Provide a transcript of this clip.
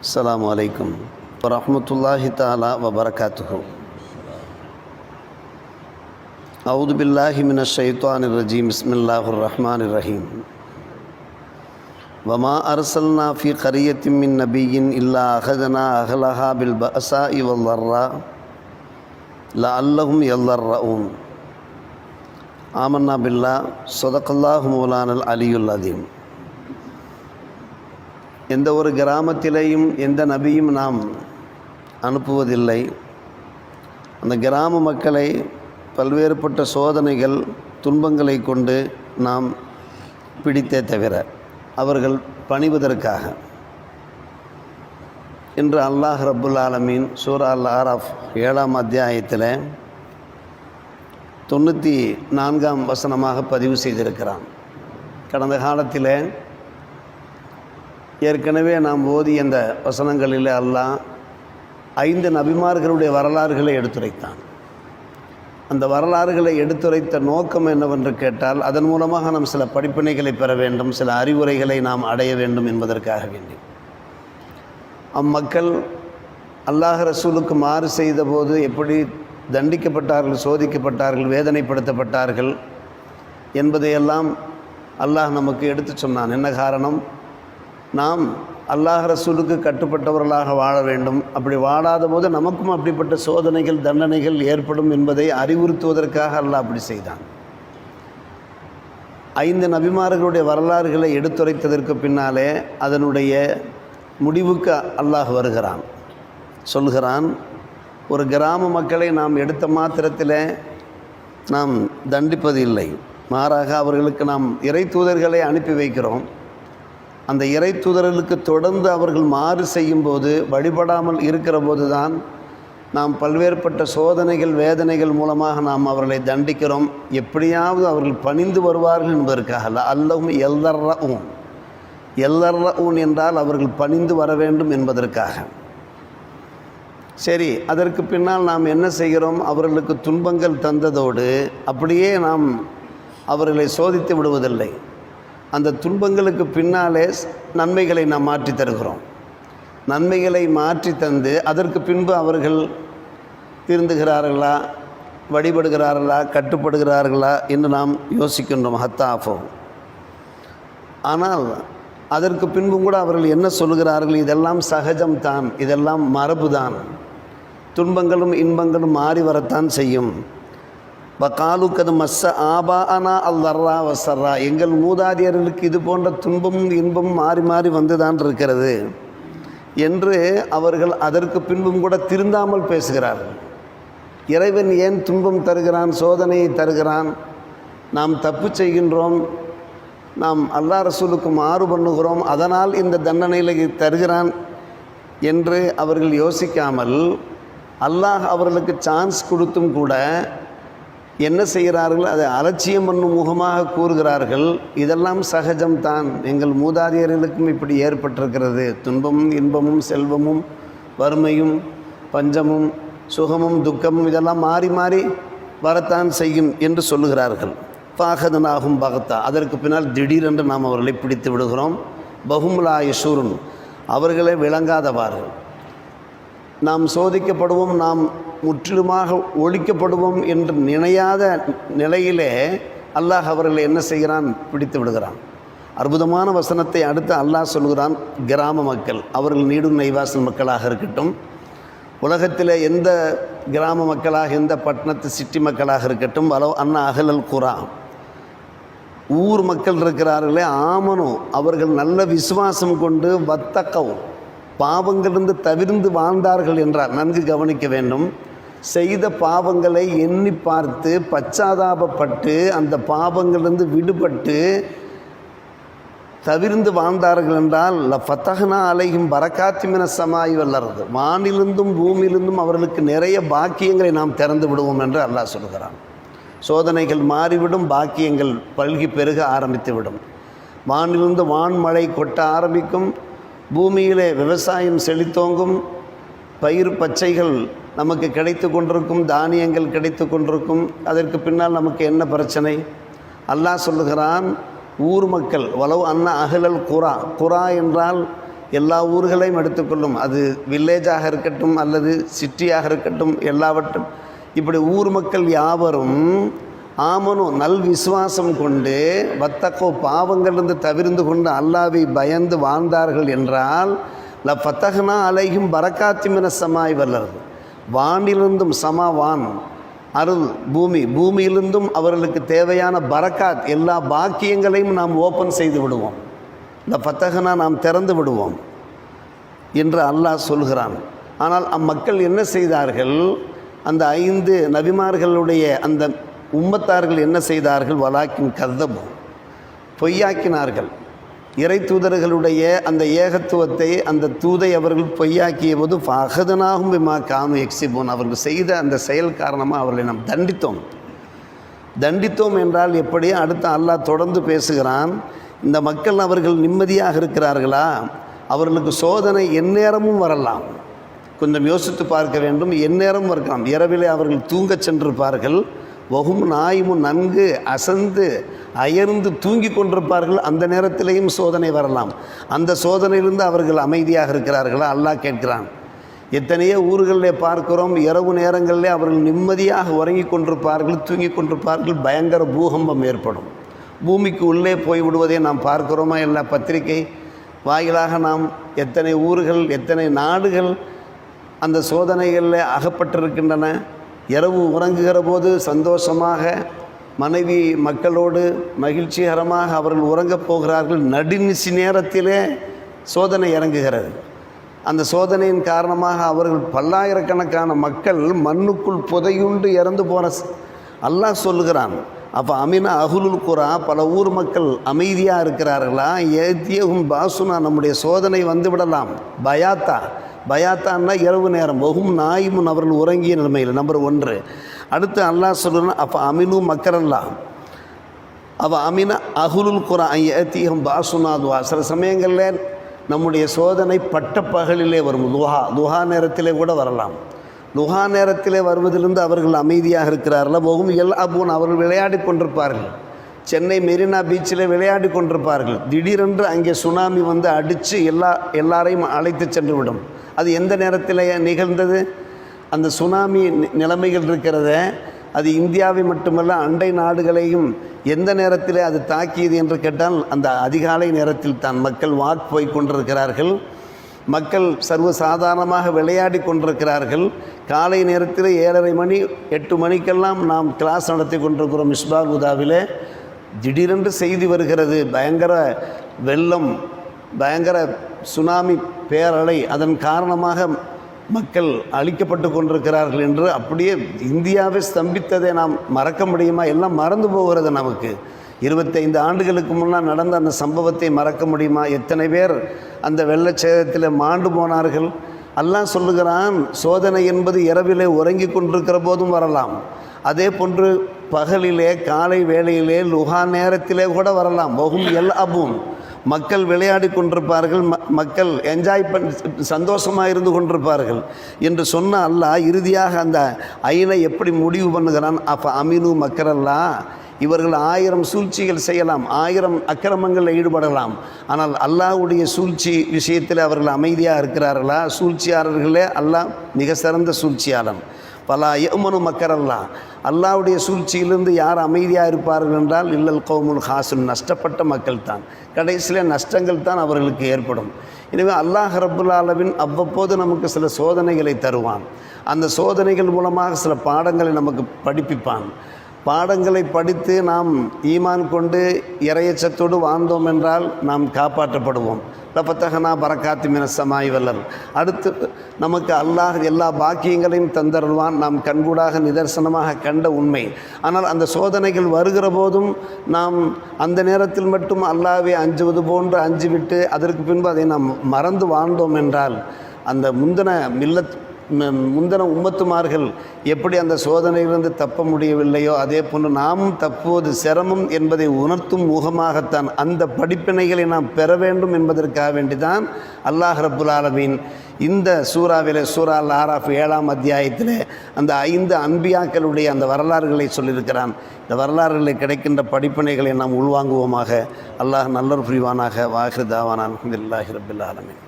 அஸ்ஸலாமு அலைக்கும் வரஹ்மத்துல்லாஹி தஆலா வபரகாத்துஹு. அஊது பில்லாஹி மினஷ் ஷைத்தானிர் ரஜீம். பிஸ்மில்லாஹிர் ரஹ்மானிர் ரஹீம். வமா அர்ஸல்னா ஃபீ கரியத்தின் மின் நபிய்யின் இல்லா அஹதனா அஹ்லஹா பில் பஅஸாஇ வல் ضرா லஅல்லஹும் யல்லர்ரஊன். ஆமன்னா பில்லாஹ் ஸதகல்லாஹு மௌலானல் அலியுல் அதீம். எந்த ஒரு கிராமத்திலேயும் எந்த நபியும் நாம் அனுப்புவதில்லை. அந்த கிராம மக்களை பல்வேறுபட்ட சோதனைகள் துன்பங்களை கொண்டு நாம் பிடித்தே தவிர அவர்கள் பணிவதற்காக. இன்று அல்லாஹ் ரப்புல் ஆலமீன் சூரா அல் ஆராஃப் 7ஆம் அத்தியாயத்தில் 94ஆம் வசனமாக பதிவு செய்திருக்கிறான். கடந்த காலத்தில் ஏற்கனவே நாம் ஓதிய அந்த வசனங்களில் அல்லாஹ் 5 நபிமார்களுடைய வரலாறுகளை எடுத்துரைத்தான். அந்த வரலாறுகளை எடுத்துரைத்த நோக்கம் என்னவென்று கேட்டால், அதன் மூலமாக நாம் சில படிப்பினைகளை பெற வேண்டும், சில அறிவுரைகளை நாம் அடைய வேண்டும் என்பதற்காக வேண்டி. அம்மக்கள் அல்லாஹ் ரசூலுக்கு மாறு செய்தபோது எப்படி தண்டிக்கப்பட்டார்கள், சோதிக்கப்பட்டார்கள், வேதனைப்படுத்தப்பட்டார்கள் என்பதையெல்லாம் அல்லாஹ் நமக்கு எடுத்து சொன்னான். என்ன காரணம்? நாம் அல்லாஹ் ரசூலுக்கு கட்டுப்பட்டவர்களாக வாழ வேண்டும். அப்படி வாழாத போது நமக்கும் அப்படிப்பட்ட சோதனைகள், தண்டனைகள் ஏற்படும் என்பதை அறிவுறுத்துவதற்காக அல்லாஹ் அப்படி செய்தான். 5 நபிமார்களுடைய வரலாறுகளை எடுத்துரைத்ததற்கு பின்னாலே அதனுடைய முடிவுக்கு அல்லாஹ் வருகிறான். சொல்கிறான், ஒரு கிராம மக்களை நாம் எடுத்த மாத்திரத்தில் நாம் தண்டிப்பது இல்லை, மாறாக அவர்களுக்கு நாம் இறை தூதர்களை அனுப்பி வைக்கிறோம். அந்த இறை தூதர்களுக்கு தொடர்ந்து அவர்கள் மாறு செய்யும்போது, வழிபடாமல் இருக்கிற போது தான் நாம் பல்வேறுபட்ட சோதனைகள், வேதனைகள் மூலமாக நாம் அவர்களை தண்டிக்கிறோம். எப்படியாவது அவர்கள் பணிந்து வருவார்கள் என்பதற்காக. அல்லஹும் எல்லர்ரஊன் என்றால் அவர்கள் பணிந்து வர வேண்டும் என்பதற்காக. சரி, அதற்கு பின்னால் நாம் என்ன செய்கிறோம்? அவர்களுக்கு துன்பங்கள் தந்ததோடு அப்படியே நாம் அவர்களை சோதித்து விடுவதில்லை. அந்த துன்பங்களுக்கு பின்னாலே நன்மைகளை நாம் மாற்றி தருகிறோம். நன்மைகளை மாற்றி தந்து அதற்கு பின்பு அவர்கள் திருந்துகிறார்களா, வழிபடுகிறார்களா, கட்டுப்படுகிறார்களா என்று நாம் யோசிக்கின்றோம். ஹத்தாஃபோ. ஆனால் அதற்கு பின்பும் கூட அவர்கள் என்ன சொல்கிறார்கள்? இதெல்லாம் சகஜம்தான், இதெல்லாம் மரபுதான், துன்பங்களும் இன்பங்களும் மாறி வரத்தான் செய்யும். வகாலுக்கது மஸ்ஸ ஆபா அனா அல்லர்ரா வசர்ரா. எங்கள் மூதாதையர்களுக்கு இது போன்ற துன்பமும் இன்பமும் மாறி மாறி வந்துதான் இருக்கிறது என்று அவர்கள் அதற்கு பின்பும் கூட திருந்தாமல் பேசுகிறார்கள். இறைவன் ஏன் துன்பம் தருகிறான், சோதனையை தருகிறான்? நாம் தப்பு செய்கின்றோம், நாம் அல்லாஹ் ரசூலுக்கு மாறு பண்ணுகிறோம், அதனால் இந்த தண்டனைகளை தருகிறான் என்று அவர்கள் யோசிக்காமல், அல்லாஹ் அவர்களுக்கு சான்ஸ் கொடுத்தும் கூட என்ன செய்கிறார்கள்? அதை அலட்சியம் பண்ணும் முகமாக கூறுகிறார்கள். இதெல்லாம் சகஜம்தான், எங்கள் மூதாதையர்களுக்கும் இப்படி ஏற்பட்டிருக்கிறது. துன்பமும் இன்பமும் செல்வமும் வறுமையும் பஞ்சமும் சுகமும் துக்கமும் இதெல்லாம் மாறி மாறி வரத்தான் செய்யும் என்று சொல்லுகிறார்கள். பாகதனாகும் பகத்தா. அதற்கு பின்னால் திடீரென்று நாம் அவர்களை பிடித்து விடுகிறோம். பஹும்லா யஷூருன். அவர்களே விளங்காதவார்கள். நாம் சோதிக்கப்படுவோம், நாம் முற்றிலுமாக ஒழிக்கப்படுவோம் என்று நினையாத நிலையிலே அல்லாஹ் அவர்களை என்ன செய்கிறான்? பிடித்து விடுகிறான். அற்புதமான வசனத்தை அடுத்து அல்லாஹ் சொல்கிறான், கிராம மக்கள், அவர்கள் நீடும் நெய்வாசல் மக்களாக இருக்கட்டும், உலகத்தில் எந்த கிராம மக்களாக, எந்த பட்டணத்து சிட்டி மக்களாக இருக்கட்டும், வலவ் அண்ணா அகலல் குரா, ஊர் மக்கள் இருக்கிறார்களே, ஆமனும் அவர்கள் நல்ல விசுவாசம் கொண்டு வத்தக்கவும் பாவங்களிலிருந்து தவிர்ந்து வாழ்ந்தார்கள் என்றார். நன்கு கவனிக்க வேண்டும். செய்த பாவங்களை எண்ணி பார்த்து பச்சாதாபப்பட்டு அந்த பாவங்களிலிருந்து விடுபட்டு தவிர்ந்து வாழ்ந்தார்கள் என்றால் ஃபத்தஹ்னா அலைஹிம் பரக்காத்தி மினஸ் ஸமாஇ வல் அர்து. வானிலிருந்தும் பூமியிலிருந்தும் அவர்களுக்கு நிறைய பாக்கியங்களை நாம் திறந்து விடுவோம் என்று அல்லாஹ் சொல்கிறான். சோதனைகள் மாறிவிடும், பாக்கியங்கள் பல்கி பெருக ஆரம்பித்துவிடும். வானிலிருந்து வான்மழை கொட்ட ஆரம்பிக்கும், பூமியிலே விவசாயம் செழித்தோங்கும், பயிர் பச்சைகள் நமக்கு கிடைத்து கொண்டிருக்கும், தானியங்கள் கிடைத்து கொண்டிருக்கும். அதற்கு பின்னால் நமக்கு என்ன பிரச்சனை? அல்லாஹ் சொல்லுகிறான், ஊர் மக்கள், வலவு அன்ன அகலல் குரா. குரா என்றால் எல்லா ஊர்களையும் எடுத்துக்கொள்ளும், அது வில்லேஜாக இருக்கட்டும் அல்லது சிட்டியாக இருக்கட்டும், எல்லாவற்றும் இப்படி ஊர் மக்கள் யாவரும் ஆமனும் நல் விசுவாசம் கொண்டு வத்தக்கோ பாவங்களிலிருந்து தவிர்ந்து கொண்டு அல்லாவை பயந்து வாழ்ந்தார்கள் என்றால் ஃபத்தஹ்னா அலைஹிம் பரக்காத்திமின சமாய் வல்லது, வானிலிருந்தும் வான் அருள் பூமியிலிருந்தும் அவர்களுக்கு தேவையான பரக்காத் எல்லா பாக்கியங்களையும் நாம் ஓப்பன் செய்து விடுவோம், ஃபத்தஹ்னா நாம் திறந்து விடுவோம் என்று அல்லாஹ் சொல்கிறான். ஆனால் அம்மக்கள் என்ன செய்தார்கள்? அந்த 5 நபிமார்களுடைய அந்த உம்மத்தார்கள் என்ன செய்தார்கள்? வலாக்கின் கதபு, பொய்யாக்கினார்கள். இறை தூதர்களுடைய அந்த ஏகத்துவத்தை, அந்த தூதை அவர்கள் பொய்யாக்கிய போது ஃபஅகதுனாஹும் பிமா கானு யக்ஸிபூன், அவர்கள் செய்த அந்த செயல் காரணமாக அவர்களை நாம் தண்டித்தோம் என்றால் எப்படி? அடுத்து அல்லாஹ் தொடர்ந்து பேசுகிறான். இந்த மக்கள் அவர்கள் நிம்மதியாக இருக்கிறார்களா? அவர்களுக்கு சோதனை எந்நேரமும் வரலாம். கொஞ்சம் யோசித்து பார்க்க வேண்டும். எந்நேரமும் இருக்கலாம். இரவிலே அவர்கள் தூங்கச் சென்றிருப்பார்கள். வகும் நாயுமும் நன்கு அசந்து அயர்ந்து தூங்கி கொண்டிருப்பார்கள். அந்த நேரத்திலேயும் சோதனை வரலாம். அந்த சோதனையிலிருந்து அவர்கள் அமைதியாக இருக்கிறார்களா? அல்லாஹ் கேட்கிறான். எத்தனையோ ஊர்களிலே பார்க்கிறோம், இரவு நேரங்களிலே அவர்கள் நிம்மதியாக உறங்கி கொண்டிருப்பார்கள், தூங்கி கொண்டிருப்பார்கள். பயங்கர பூகம்பம் ஏற்படும். பூமிக்கு உள்ளே போய்விடுவதை நாம் பார்க்கிறோமா? எல்லா பத்திரிகை வாயிலாக நாம் எத்தனை ஊர்கள், எத்தனை நாடுகள் அந்த சோதனைகளில் அகப்பட்டிருக்கின்றன. இரவு உறங்குகிற போது சந்தோஷமாக மனைவி மக்களோடு மகிழ்ச்சிகரமாக அவர்கள் உறங்கப் போகிறார்கள். நடுநிசி நேரத்திலே சோதனை இறங்குகிறது. அந்த சோதனையின் காரணமாக அவர்கள் பல்லாயிரக்கணக்கான மக்கள் மண்ணுக்குள் புதையுண்டு இறந்து போன அல்லாஹ் சொல்லுகிறான். அப்போ அமினா அஹுலுல் குரா, பல ஊர் மக்கள் அமைதியாக இருக்கிறார்களா? ஏத்தியகும் பாசுனா, நம்முடைய சோதனை வந்து விடலாம். பயாத்தான்னா இரவு நேரம். வகும் நாயுமுன், அவர்கள் உறங்கிய நிலைமையில். நம்பர் 1. அடுத்து அல்லாஹ் சொல்லுன்னா அப்போ அமினு மக்கரல்லா அமினா அஹுலுல் குரா ஏத்தியகும் பாசுனா துவா. சில சமயங்களில் நம்முடைய சோதனை பட்ட பகலிலே வரும். துஹா நேரத்திலே கூட வரலாம். துஹா நேரத்திலே வருவதிலிருந்து அவர்கள் அமைதியாக இருக்கிறார்களா? வகும் அபூன், அவர்கள் விளையாடி கொண்டிருப்பார்கள். சென்னை மெரினா பீச்சில் விளையாடி கொண்டிருப்பார்கள். திடீரென்று அங்கே சுனாமி வந்து அடித்து எல்லாரையும் அழைத்து சென்று விடும். அது எந்த நேரத்தில் நிகழ்ந்தது? அந்த சுனாமி நிலைமைகள் இருக்கிறத, அது இந்தியாவை மட்டுமல்ல அண்டை நாடுகளையும் எந்த நேரத்தில் அது தாக்கியது என்று கேட்டால் அந்த அதிகாலை நேரத்தில் தான். மக்கள் வாக் போய் கொண்டிருக்கிறார்கள். மக்கள் சர்வசாதாரணமாக விளையாடி கொண்டிருக்கிறார்கள். காலை நேரத்தில் 7:30 மணி 8 மணிக்கெல்லாம் நாம் கிளாஸ் நடத்தி கொண்டிருக்கிறோம் மிஸ்பால் உதாவில். திடீரென்று செய்தி வருகிறது, பயங்கர வெள்ளம், பயங்கர சுனாமி பேரலை, அதன் காரணமாக மக்கள் அழிக்கப்பட்டு கொண்டிருக்கிறார்கள் என்று. அப்படியே இந்தியாவை ஸ்தம்பித்ததை நாம் மறக்க முடியுமா? எல்லாம் மறந்து போகிறது நமக்கு. 25 ஆண்டுகளுக்கு முன்னால் நடந்த அந்த சம்பவத்தை மறக்க முடியுமா? எத்தனை பேர் அந்த வெள்ளச்சேதத்தில் மாண்டு போனார்கள். அல்லாஹ் சொல்லுகிறான், சோதனை என்பது இரவிலே உறங்கி கொண்டிருக்கிற போதும் வரலாம். அதே போன்று பகலிலே, காலை வேளையிலே, லுஹா நேரத்திலே கூட வரலாம். வகும் அபூன், மக்கள் விளையாடி கொண்டிருப்பார்கள், மக்கள் என்ஜாய் சந்தோஷமாக இருந்து கொண்டிருப்பார்கள் என்று சொன்ன அல்லாஹ் இறுதியாக அந்த ஐனை எப்படி முடிவு பண்ணுகிறான்? அப்போ அமீனு மக்கரல்லா, இவர்கள் 1000 சூழ்ச்சிகள் செய்யலாம், 1000 அக்கிரமங்களில் ஈடுபடலாம். ஆனால் அல்லாஹ்வுடைய சூழ்ச்சி விஷயத்தில் அவர்கள் அமைதியாக இருக்கிறார்களா? சூழ்ச்சியாளர்களே அல்லாஹ் மிக சிறந்த சூழ்ச்சியாளன். பலா யமனு மக்கரல்லா, அல்லாஹ்வுடைய சூழ்ச்சியிலிருந்து யார் அமைதியாக இருப்பார்கள் என்றால் இல்லல் கௌமுல் ஹாசுன், நஷ்டப்பட்ட மக்கள் தான். கடைசியில் நஷ்டங்கள் தான் அவர்களுக்கு ஏற்படும். எனவே அல்லாஹ் ரப்புல் ஆலமீன் அவ்வப்போது நமக்கு சில சோதனைகளை தருவான். அந்த சோதனைகள் மூலமாக சில பாடங்களை நமக்கு படிப்பிப்பான். பாடங்களை படித்து நாம் ஈமான் கொண்டு இறையச்சத்தோடு வாழ்ந்தோம் என்றால் நாம் காப்பாற்றப்படுவோம். லஃபத்தஹ்னா பரக்காத்தி மினஸ் ஸமாஇ வல் அர்த். அடுத்து நமக்கு அல்லாஹ் எல்லா பாக்கியங்களையும் தந்தருள்வான். நாம் கண்கூடாக நிதர்சனமாக கண்ட உண்மை. ஆனால் அந்த சோதனைகள் வருகிற போதும் நாம் அந்த நேரத்தில் மட்டும் அல்லாஹ்வை அஞ்சுவது போன்று அஞ்சிவிட்டு அதற்கு பின்பு அதை நாம் மறந்து வாழ்ந்தோம் என்றால் அந்த முந்தின உம்மத்துமார்கள் எப்படி அந்த சோதனையிலிருந்து தப்ப முடியவில்லையோ அதே போன்று நாமும் தப்புவது சிரமம் என்பதை உணர்த்தும் முகமாகத்தான் அந்த படிப்பினைகளை நாம் பெற வேண்டும் என்பதற்காக வேண்டிதான் அல்லாஹ் ரப்புல் ஆலமீன் இந்த சூறாவிலே சூரா அல் ஆராஃப் 7ஆம் அத்தியாயத்திலே அந்த 5 அன்பியாக்களுடைய அந்த வரலாறுகளை சொல்லியிருக்கிறான். இந்த வரலாறுகளில் கிடைக்கின்ற படிப்பினைகளை நாம் உள்வாங்குவோமாக. அல்லாஹ் நல்லொரு புரிவானாக. வாஹிர் தாவானா அல்ஹம்துலில்லாஹி ரப்பில் ஆலமீன்.